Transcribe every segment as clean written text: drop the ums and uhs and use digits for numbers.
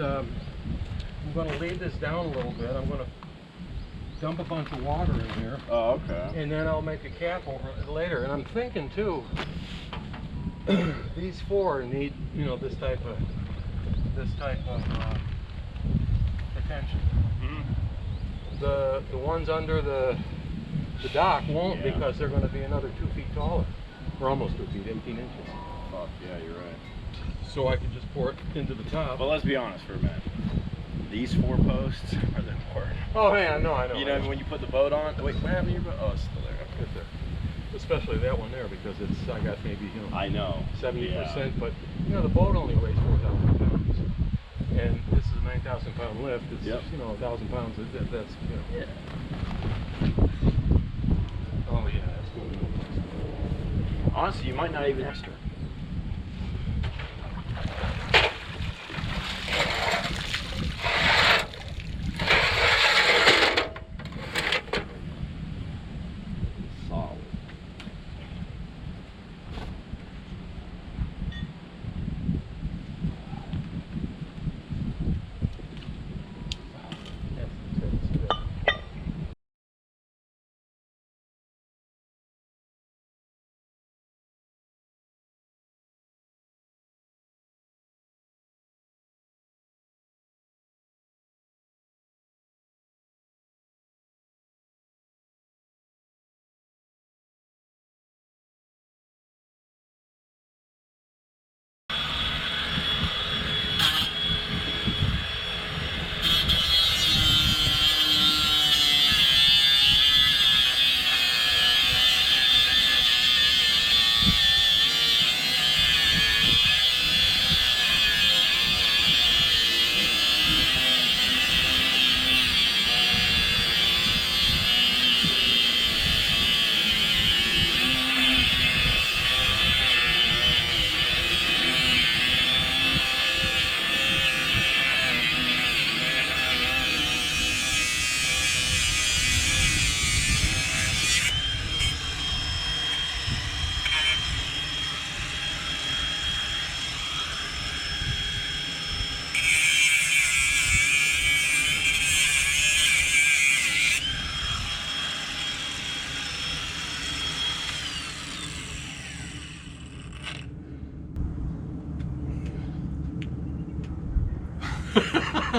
I'm going to lay this down a little bit. I'm going to dump a bunch of water in here. Oh, okay. And then I'll make a cap over it later. And I'm thinking too, these four need, you know, this type of attention. Mm-hmm. The ones under the dock won't, because they're going to be another 2 feet taller, or almost 2 feet, 18 inches. Fuck yeah, you're right. So I can just pour it into the top. But let's be honest for a minute. These 4 posts are the important. Oh yeah, I know. You know, when you put the boat on. Wait, what happened to your boat? Oh, it's still there. It's there. Especially that one there, because I got maybe, you know, I know 70%, but you know the boat only weighs 4,000 pounds, and this is a 9,000 pound lift. It's you know 1,000 pounds. That's you know. Yeah. Oh yeah, that's good. Honestly, you might not even have to.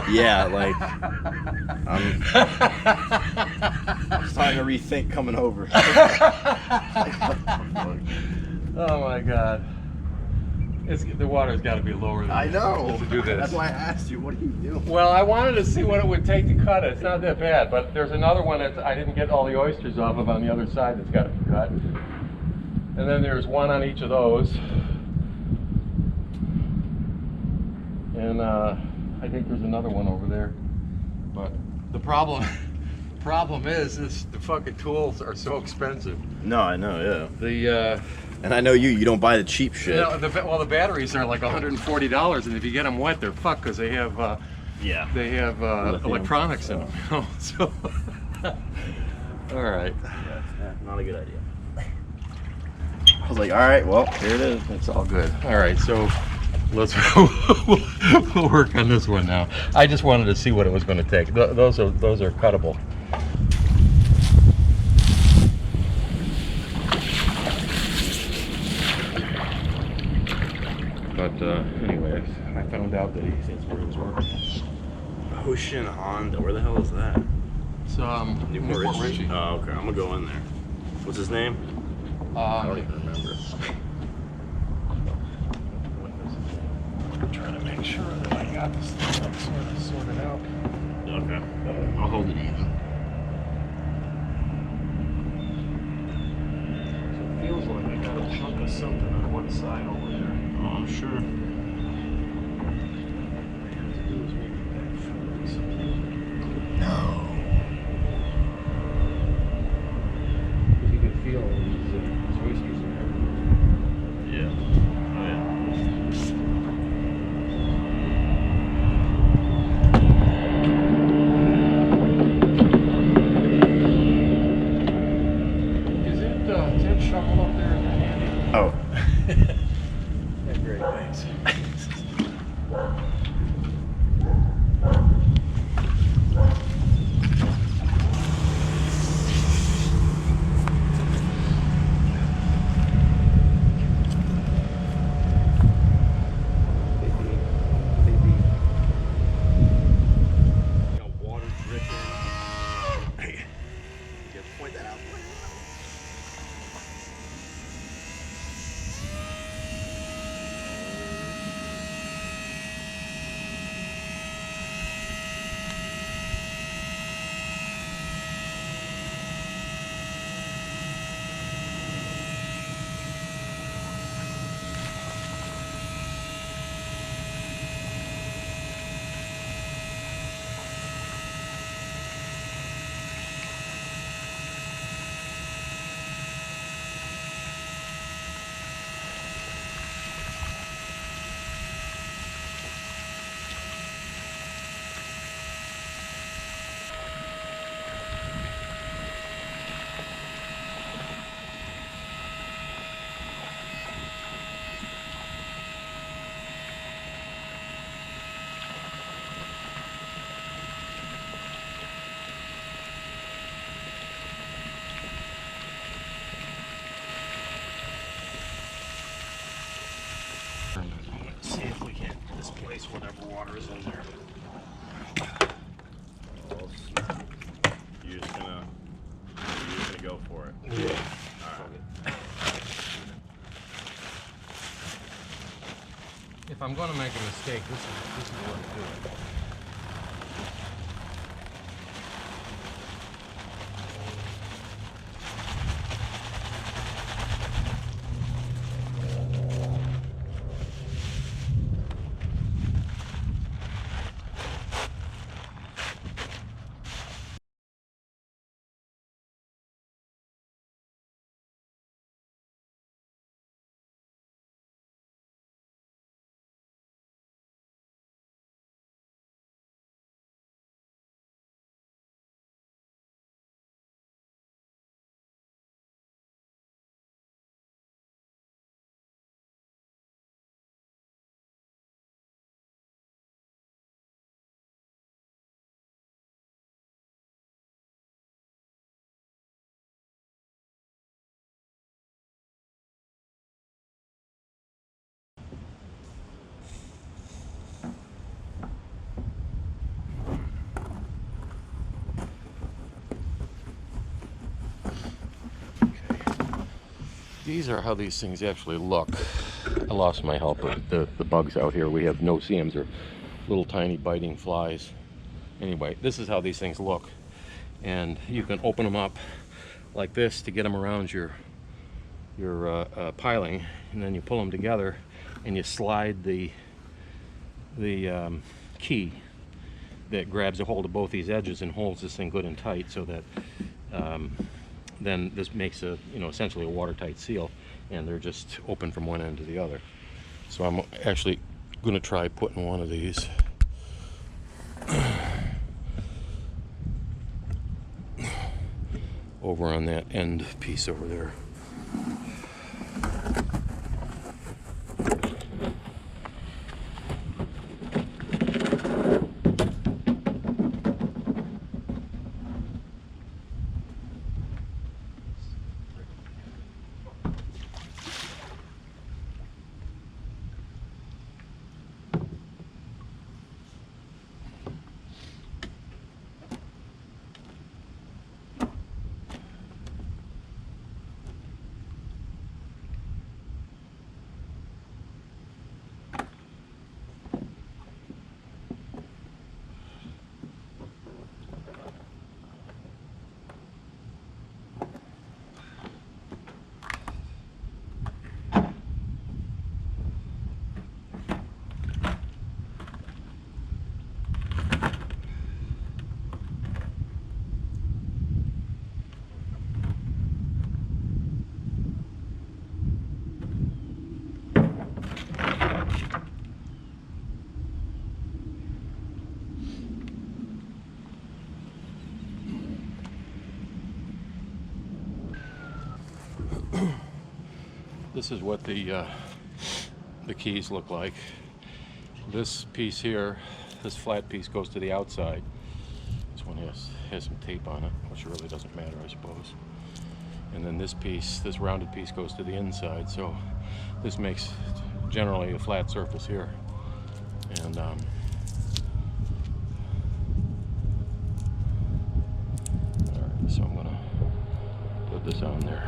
Yeah, like I'm starting to rethink coming over. Oh my God! The water's got to be lower than I know. to do this. That's why I asked you. What are you doing? Well, I wanted to see what it would take to cut it. It's not that bad, but there's another one that I didn't get all the oysters off of on the other side that's got to be cut. And then there's one on each of those. And I think there's another one over there. But the problem is the fucking tools are so expensive. No, I know, yeah. And I know you don't buy the cheap shit. You know, the batteries are like $140, and if you get them wet, they're fucked because they have electronics in them. You know? So, all right. Yeah, not a good idea. I was like, all right, well, here it is. It's all good. All right, so let's we'll work on this one now. I just wanted to see what it was going to take. Those are cuttable. But anyway, I found out that that's where he was working. Ocean Honda. Where the hell is that? It's Newport Richie. Oh, okay. I'm gonna go in there. What's his name? I don't even remember. I'm trying to make sure that I got this thing sorted out. Okay. I'll hold it even. So it feels like I got a chunk of something on one side over there. Oh, I'm sure. No. You can feel these oysters in there. Yeah. Oh, yeah. Is that shovel up there in the handy? Oh. Yeah, great, thanks. point that out. See if we can displace whatever water is in there. You're just gonna go for it. Yeah. Alright. If I'm going to make a mistake, this is what to do it. These are how these things actually look. I lost my helper. The bugs out here, we have no seams or little tiny biting flies. Anyway, this is how these things look. And you can open them up like this to get them around your piling, and then you pull them together and you slide the key that grabs a hold of both these edges and holds this thing good and tight, so that then this makes a, essentially a watertight seal, and they're just open from one end to the other. So I'm actually going to try putting one of these over on that end piece over there. This is what the keys look like. This piece here, this flat piece, goes to the outside. This one has some tape on it, which really doesn't matter, I suppose. And then this piece, this rounded piece, goes to the inside. So this makes generally a flat surface here. And all right, so I'm gonna put this on there.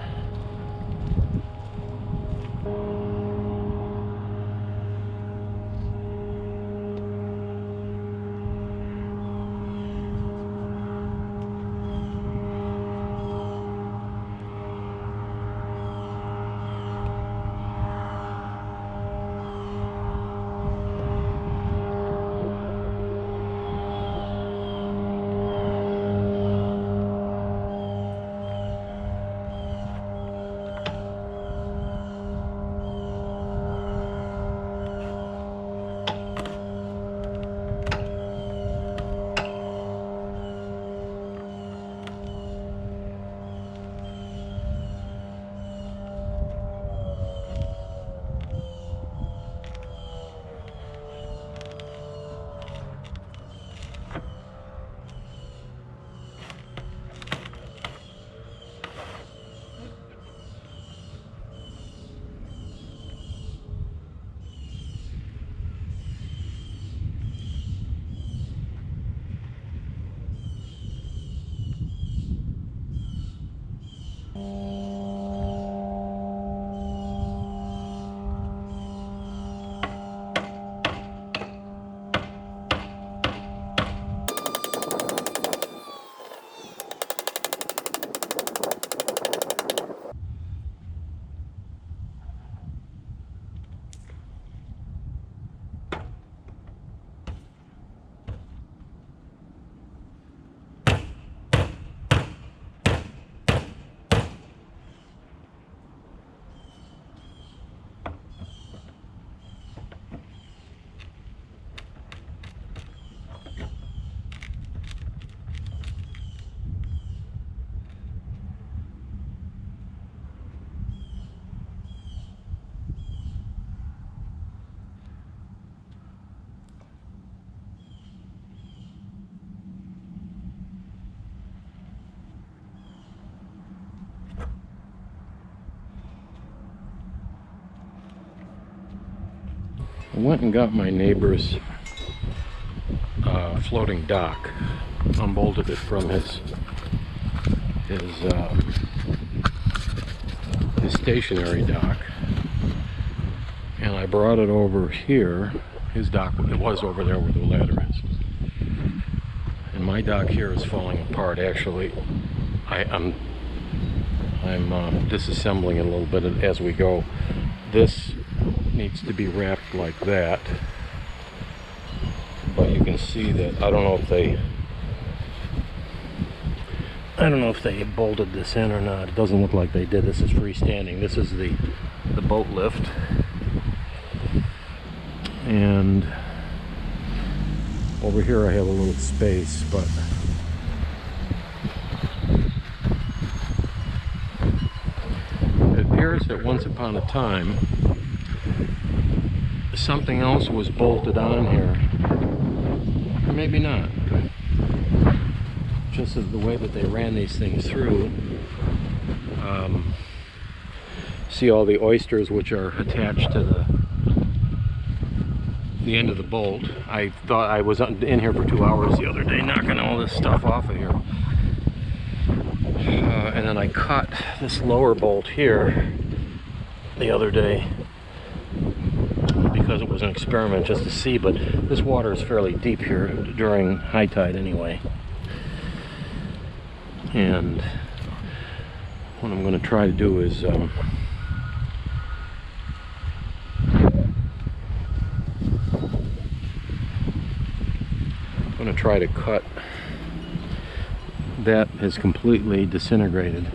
I went and got my neighbor's floating dock, unbolted it from his stationary dock, and I brought it over here. His dock, it was over there where the ladder is, and my dock here is falling apart. Actually, I'm disassembling it a little bit as we go. This needs to be wrapped like that, but you can see that I don't know if they bolted this in or not. It doesn't look like they did. This is freestanding. This is the boat lift, and over here I have a little space, but it appears that once upon a time something else was bolted on here, or maybe not. Just as the way that they ran these things through. See all the oysters which are attached to the end of the bolt. I thought I was in here for 2 hours the other day knocking all this stuff off of here. And then I cut this lower bolt here the other day because it was an experiment just to see, but this water is fairly deep here during high tide anyway. And what I'm going to try to do is I'm going to try to cut that is completely disintegrated.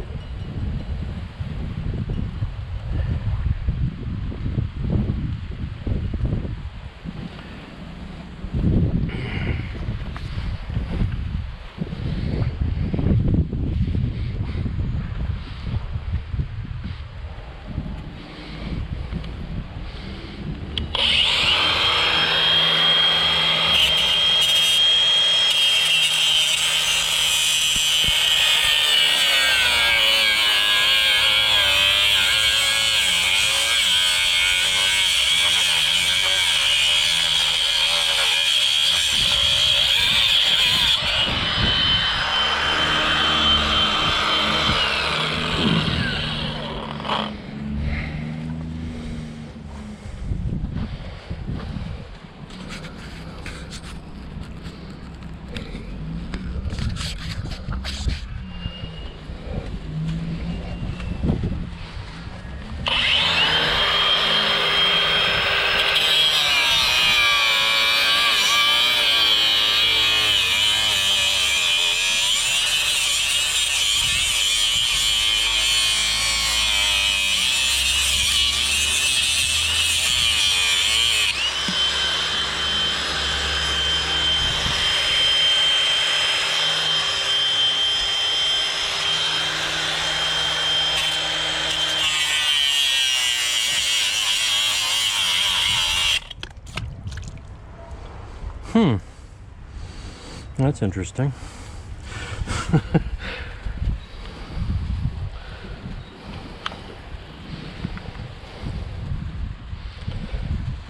That's interesting.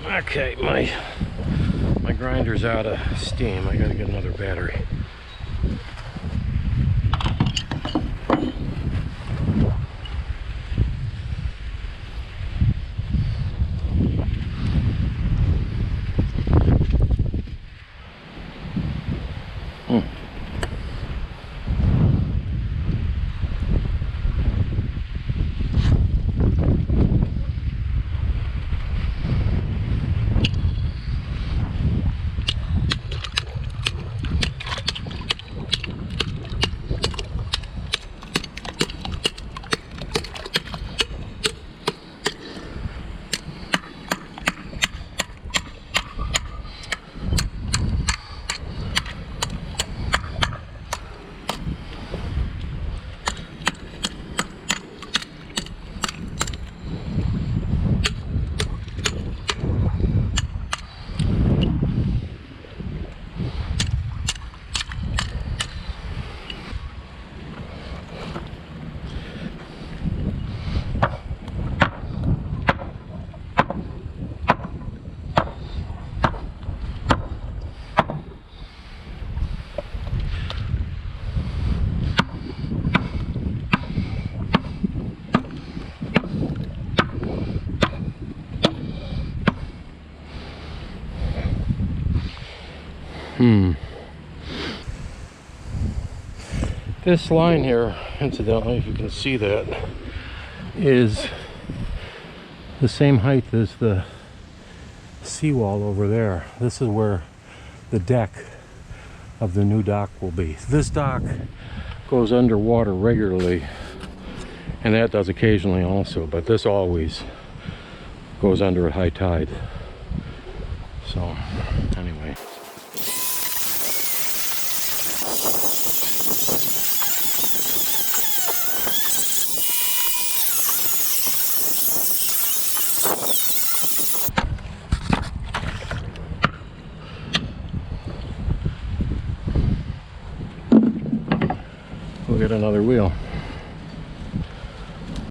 Okay, my grinder's out of steam. I gotta get another battery. This line here, incidentally, if you can see that, is the same height as the seawall over there. This is where the deck of the new dock will be. This dock goes underwater regularly, and that does occasionally also, but this always goes under at high tide. So, anyway. We'll get another wheel.